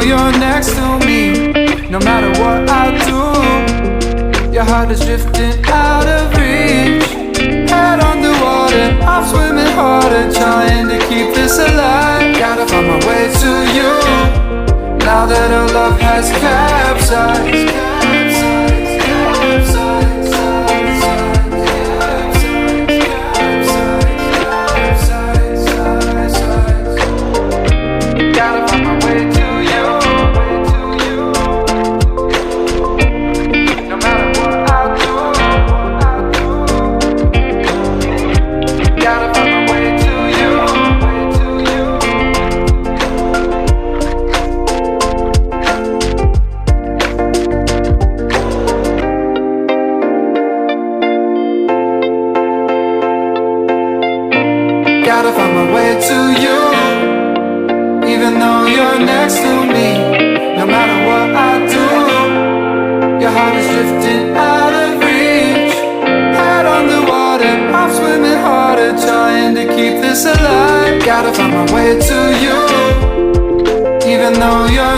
you're next to me. No matter what I do, your heart is drifting out of reach. Head underwater, I'm swimming harder, trying to keep this alive. Gotta find my way to you, now that our love has capsized. Gotta find my way to you, even though you're next to me. No matter what I do, your heart is drifting out of reach. Head on the water, I'm swimming harder, trying to keep this alive. Gotta find my way to you, even though you're